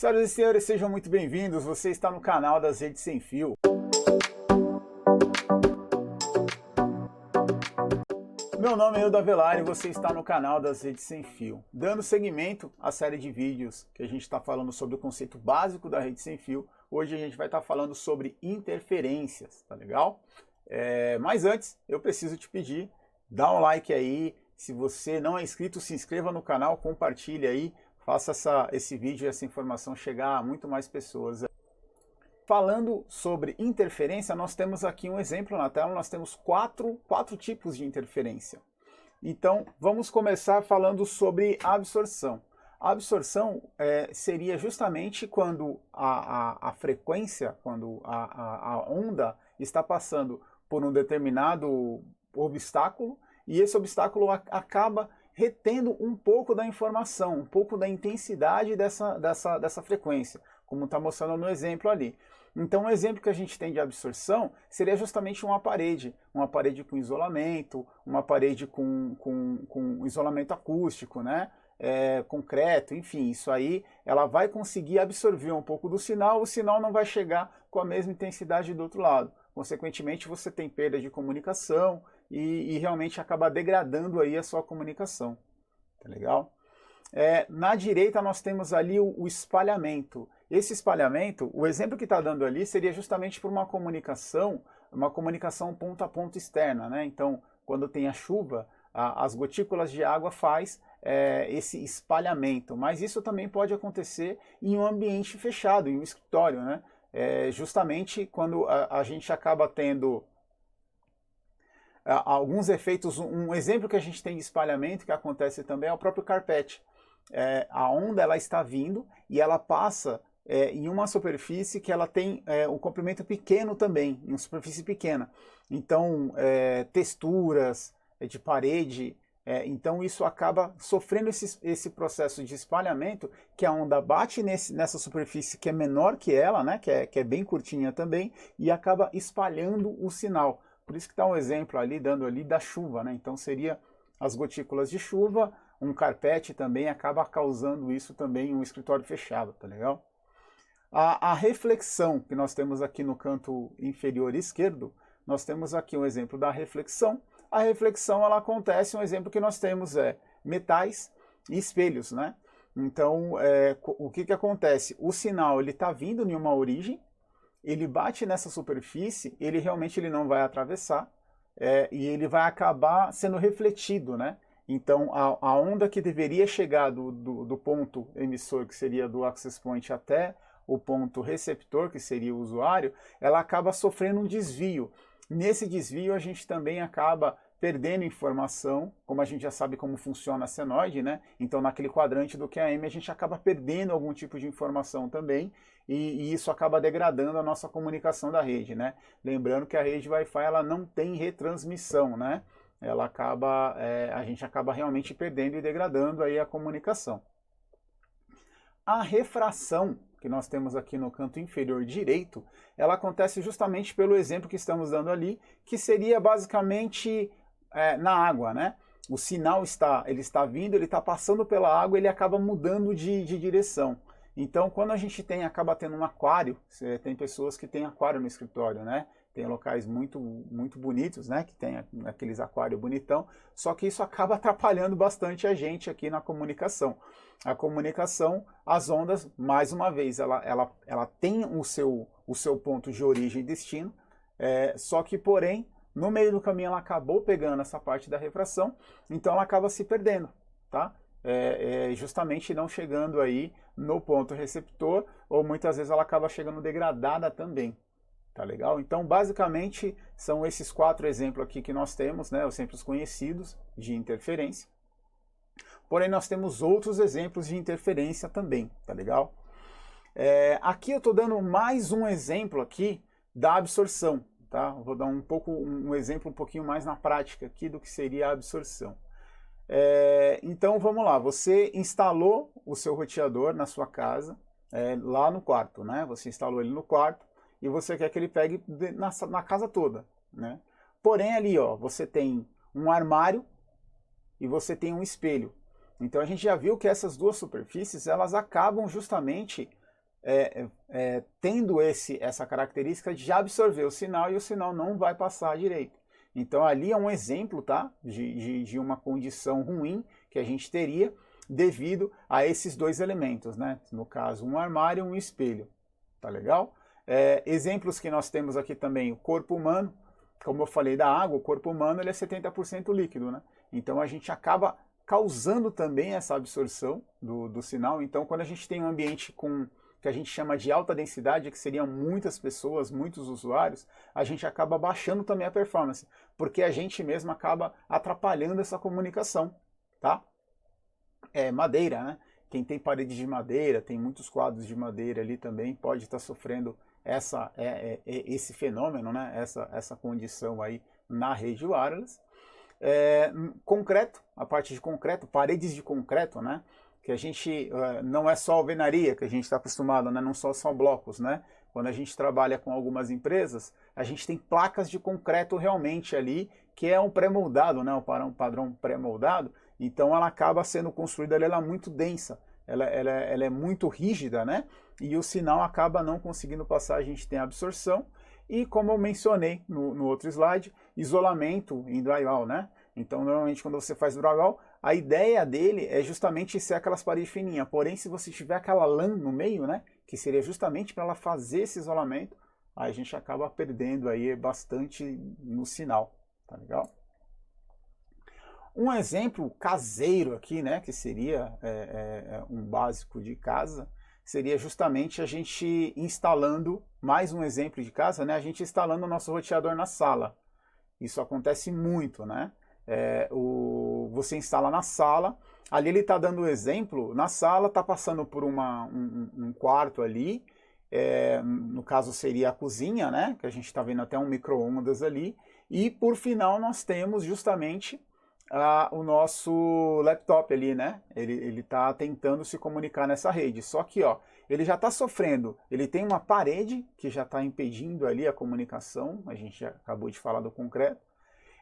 Senhoras e senhores, sejam muito bem-vindos. Você está no canal das Redes Sem Fio. Meu nome é Ildo Avelar e você está no canal das Redes Sem Fio. Dando seguimento à série de vídeos que a gente está falando sobre o conceito básico da rede sem fio, hoje a gente vai estar falando sobre interferências, tá legal? Mas antes, eu preciso te pedir, dá um like aí. Se você não é inscrito, se inscreva no canal, compartilhe aí. Faça esse vídeo e essa informação chegar a muito mais pessoas. Falando sobre interferência, nós temos aqui um exemplo na tela, nós temos quatro tipos de interferência. Então, vamos começar falando sobre absorção. A absorção seria justamente quando a frequência, quando a onda está passando por um determinado obstáculo, e esse obstáculo acaba retendo um pouco da informação, um pouco da intensidade dessa frequência, como está mostrando no exemplo ali. Então, um exemplo que a gente tem de absorção seria justamente uma parede com isolamento, uma parede com isolamento acústico, né? Concreto, enfim, isso aí ela vai conseguir absorver um pouco do sinal, o sinal não vai chegar com a mesma intensidade do outro lado. Consequentemente, você tem perda de comunicação e realmente acaba degradando aí a sua comunicação. Tá legal? Na direita nós temos ali o espalhamento. Esse espalhamento, o exemplo que está dando ali seria justamente por uma comunicação ponto a ponto externa, né? Então, quando tem a chuva, as gotículas de água faz esse espalhamento. Mas isso também pode acontecer em um ambiente fechado, em um escritório, né? Justamente quando a gente acaba tendo alguns efeitos. Um exemplo que a gente tem de espalhamento que acontece também é o próprio carpete. A onda ela está vindo e ela passa em uma superfície que ela tem um comprimento pequeno também, em uma superfície pequena. Então, texturas de parede, então isso acaba sofrendo esse processo de espalhamento, que a onda bate nessa superfície que é menor que ela, né, que é bem curtinha também, e acaba espalhando o sinal. Por isso que está um exemplo ali, dando ali da chuva, né? Então seria as gotículas de chuva, um carpete também acaba causando isso também em um escritório fechado, tá legal? A reflexão que nós temos aqui no canto inferior esquerdo, nós temos aqui um exemplo da reflexão. A reflexão ela acontece, um exemplo que nós temos metais e espelhos, né? Então, o que acontece? O sinal ele está vindo em uma origem, ele bate nessa superfície, ele realmente não vai atravessar e ele vai acabar sendo refletido, né? Então, a onda que deveria chegar do ponto emissor, que seria do access point, até o ponto receptor, que seria o usuário, ela acaba sofrendo um desvio. Nesse desvio, a gente também acaba perdendo informação, como a gente já sabe como funciona a senoide, né? Então, naquele quadrante do QAM, a gente acaba perdendo algum tipo de informação também, e isso acaba degradando a nossa comunicação da rede, né? Lembrando que a rede Wi-Fi ela não tem retransmissão, né? Ela acaba, a gente acaba realmente perdendo e degradando aí a comunicação. A refração, que nós temos aqui no canto inferior direito, ela acontece justamente pelo exemplo que estamos dando ali, que seria basicamente na água, né? O sinal está vindo, ele está passando pela água, ele acaba mudando de direção. Então, quando a gente acaba tendo um aquário, tem pessoas que têm aquário no escritório, né? Tem locais muito bonitos, né? Que tem aqueles aquários bonitão, só que isso acaba atrapalhando bastante a gente aqui na comunicação. A comunicação, as ondas, mais uma vez, ela tem o seu ponto de origem e destino, só que, porém, no meio do caminho ela acabou pegando essa parte da refração, então ela acaba se perdendo, tá? Justamente não chegando aí no ponto receptor, ou muitas vezes ela acaba chegando degradada também. Tá legal? Então, basicamente, são esses 4 exemplos aqui que nós temos, né? Os exemplos conhecidos de interferência. Porém, nós temos outros exemplos de interferência também, tá legal? Aqui eu estou dando mais um exemplo aqui da absorção, tá? Vou dar um exemplo um pouquinho mais na prática aqui do que seria a absorção. Então, vamos lá. Você instalou o seu roteador na sua casa, lá no quarto, né? Você instalou ele no quarto, e você quer que ele pegue na casa toda, né? Porém ali, ó, você tem um armário e você tem um espelho. Então a gente já viu que essas duas superfícies, elas acabam justamente tendo essa característica de já absorver o sinal e o sinal não vai passar direito. Então ali é um exemplo, tá, de uma condição ruim que a gente teria devido a esses dois elementos, né? No caso, um armário e um espelho. Tá legal? Exemplos que nós temos aqui também, o corpo humano, como eu falei da água, o corpo humano ele é 70% líquido, né? Então a gente acaba causando também essa absorção do sinal. Então quando a gente tem um ambiente que a gente chama de alta densidade, que seriam muitas pessoas, muitos usuários, a gente acaba baixando também a performance, porque a gente mesmo acaba atrapalhando essa comunicação, tá? Madeira, né? Quem tem parede de madeira, tem muitos quadros de madeira ali também, pode estar sofrendo esse fenômeno, né? Essa condição aí na rede wireless. Concreto, a parte de concreto, paredes de concreto, né? Que a gente não é só alvenaria que a gente está acostumado, né? Não são só blocos, né? Quando a gente trabalha com algumas empresas, a gente tem placas de concreto realmente ali, que é um pré-moldado, né? Um padrão pré-moldado. Então ela acaba sendo construída, ela é muito densa, ela é muito rígida, né? E o sinal acaba não conseguindo passar, a gente tem absorção. E como eu mencionei no outro slide, isolamento em drywall, né? Então normalmente quando você faz drywall, a ideia dele é justamente ser aquelas paredes fininhas. Porém, se você tiver aquela lã no meio, né? Que seria justamente para ela fazer esse isolamento, aí a gente acaba perdendo aí bastante no sinal, tá legal? Um exemplo caseiro aqui, né, que seria um básico de casa, seria justamente a gente instalando, mais um exemplo de casa, né, a gente instalando o nosso roteador na sala. Isso acontece muito, né? Você instala na sala, ali ele está dando o exemplo, na sala está passando por um quarto ali, no caso seria a cozinha, né, que a gente está vendo até um micro-ondas ali, e por final nós temos justamente o nosso laptop ali, né? Ele está tentando se comunicar nessa rede. Só que, ó, ele já está sofrendo. Ele tem uma parede que já está impedindo ali a comunicação. A gente já acabou de falar do concreto.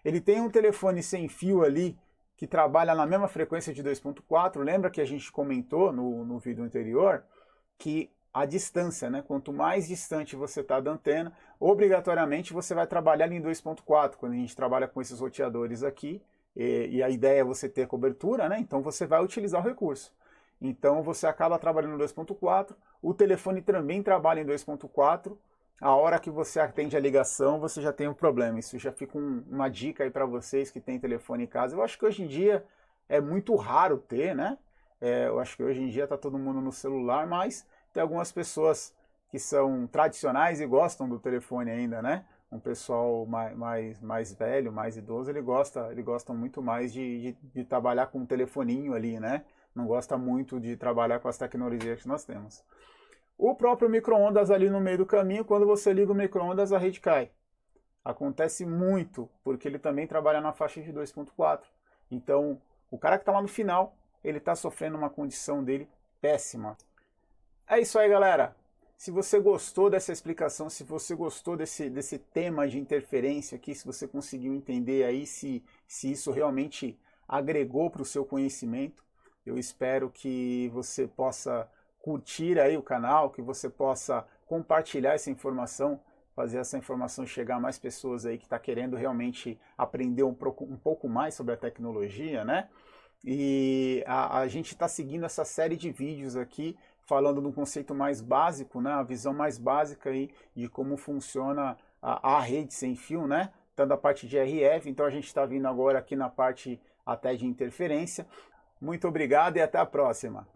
Ele tem um telefone sem fio ali que trabalha na mesma frequência de 2.4. Lembra que a gente comentou no vídeo anterior que a distância, né? Quanto mais distante você está da antena, obrigatoriamente você vai trabalhar em 2.4. Quando a gente trabalha com esses roteadores aqui, e a ideia é você ter cobertura, né? Então você vai utilizar o recurso. Então você acaba trabalhando em 2.4, o telefone também trabalha em 2.4, a hora que você atende a ligação você já tem um problema. Isso já fica uma dica aí para vocês que têm telefone em casa. Eu acho que hoje em dia é muito raro ter, né? Eu acho que hoje em dia está todo mundo no celular, mas tem algumas pessoas que são tradicionais e gostam do telefone ainda, né? Um pessoal mais velho, mais idoso, ele gosta muito mais de trabalhar com um telefoninho ali, né? Não gosta muito de trabalhar com as tecnologias que nós temos. O próprio micro-ondas ali no meio do caminho, quando você liga o micro-ondas, a rede cai. Acontece muito, porque ele também trabalha na faixa de 2.4. Então, o cara que está lá no final, ele está sofrendo uma condição dele péssima. É isso aí, galera. Se você gostou dessa explicação, se você gostou desse tema de interferência aqui, se você conseguiu entender aí se isso realmente agregou para o seu conhecimento, eu espero que você possa curtir aí o canal, que você possa compartilhar essa informação, fazer essa informação chegar a mais pessoas aí que está querendo realmente aprender um pouco mais sobre a tecnologia, né? E a gente está seguindo essa série de vídeos aqui, falando de um conceito mais básico, né, a visão mais básica aí de como funciona a rede sem fio, né, tanto a parte de RF, então a gente está vindo agora aqui na parte até de interferência. Muito obrigado e até a próxima.